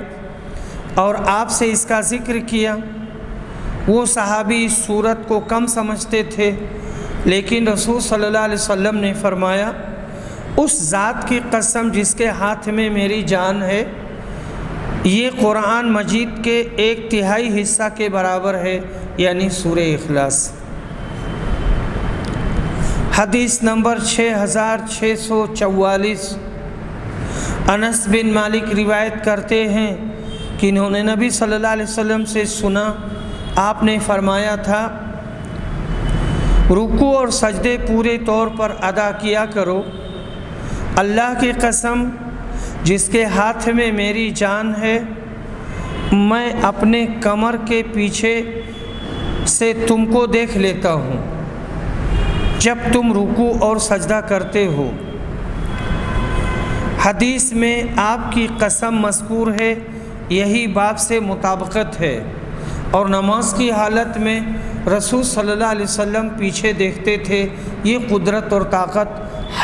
A: اور آپ سے اس کا ذکر کیا۔ وہ صحابی اس صورت کو کم سمجھتے تھے، لیکن رسول صلی اللہ علیہ وسلم نے فرمایا، اس ذات کی قسم جس کے ہاتھ میں میری جان ہے، یہ قرآن مجید کے ایک تہائی حصہ کے برابر ہے، یعنی سورہ اخلاص۔ حدیث نمبر 6644۔ انس بن مالک روایت کرتے ہیں کہ انہوں نے نبی صلی اللہ علیہ وسلم سے سنا، آپ نے فرمایا تھا، رکوع اور سجدے پورے طور پر ادا کیا کرو، اللہ کی قسم جس کے ہاتھ میں میری جان ہے، میں اپنے کمر کے پیچھے سے تم کو دیکھ لیتا ہوں جب تم رکوع اور سجدہ کرتے ہو۔ حدیث میں آپ کی قسم مذکور ہے، یہی باب سے مطابقت ہے، اور نماز کی حالت میں رسول صلی اللہ علیہ وسلم پیچھے دیکھتے تھے۔ یہ قدرت اور طاقت،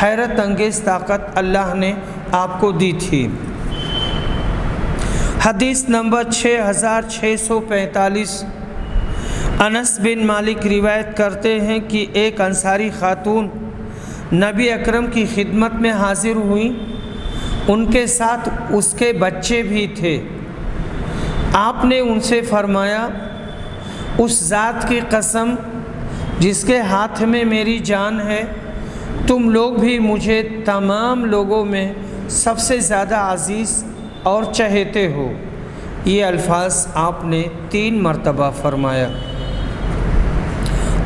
A: حیرت انگیز طاقت اللہ نے آپ کو دی تھی۔ حدیث نمبر 6645۔ انس بن مالک روایت کرتے ہیں کہ ایک انصاری خاتون نبی اکرم کی خدمت میں حاضر ہوئیں، ان کے ساتھ اس کے بچے بھی تھے۔ آپ نے ان سے فرمایا، اس ذات کی قسم جس کے ہاتھ میں میری جان ہے، تم لوگ بھی مجھے تمام لوگوں میں سب سے زیادہ عزیز اور چہیتے ہو۔ یہ الفاظ آپ نے 3 مرتبہ فرمایا۔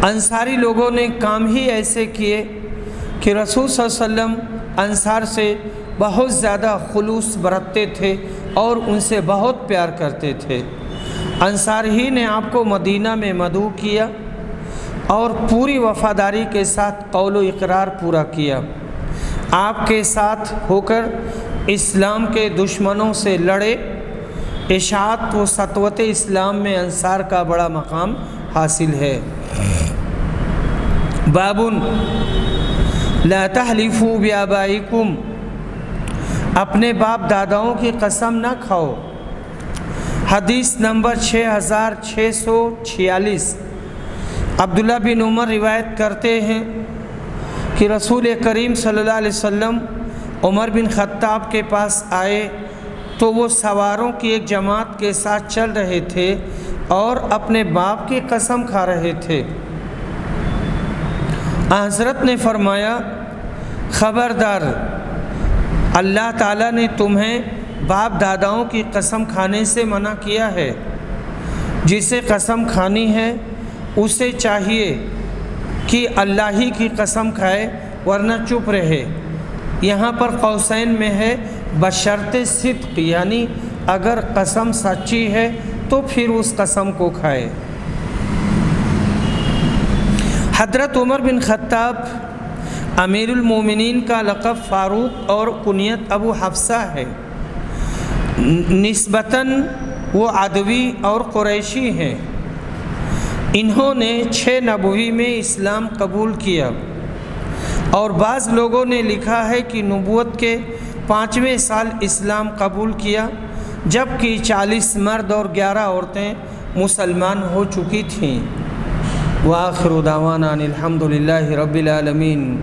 A: انصاری لوگوں نے کام ہی ایسے کیے کہ رسول صلی اللہ علیہ وسلم انصار سے بہت زیادہ خلوص برتتے تھے اور ان سے بہت پیار کرتے تھے۔ انصار ہی نے آپ کو مدینہ میں مدعو کیا اور پوری وفاداری کے ساتھ قول و اقرار پورا کیا۔ آپ کے ساتھ ہو کر اسلام کے دشمنوں سے لڑے۔ اشاعت و سطوت اسلام میں انصار کا بڑا مقام حاصل ہے۔ بابن لا تحلفوا بآبائکم، اپنے باپ داداؤں کی قسم نہ کھاؤ۔ حدیث نمبر 6646۔ عبداللہ بن عمر روایت کرتے ہیں کہ رسول کریم صلی اللہ علیہ وسلم عمر بن خطاب کے پاس آئے تو وہ سواروں کی ایک جماعت کے ساتھ چل رہے تھے اور اپنے باپ کی قسم کھا رہے تھے۔ حضرت نے فرمایا، خبردار، اللہ تعالیٰ نے تمہیں باپ داداؤں کی قسم کھانے سے منع کیا ہے۔ جسے قسم کھانی ہے اسے چاہیے کہ اللہ ہی کی قسم کھائے، ورنہ چپ رہے۔ یہاں پر قوسین میں ہے بشرط صدق، یعنی اگر قسم سچی ہے تو پھر اس قسم کو کھائے۔ حضرت عمر بن خطاب امیر المومنین کا لقب فاروق اور کنیت ابو حفصہ ہے۔ نسبتاً وہ عدوی اور قریشی ہیں۔ انہوں نے 6 نبوی میں اسلام قبول کیا، اور بعض لوگوں نے لکھا ہے کہ نبوت کے 5ویں سال اسلام قبول کیا، جبکہ 40 مرد اور 11 عورتیں مسلمان ہو چکی تھیں۔ وآخر دعوانا ان الحمد للہ رب العالمین.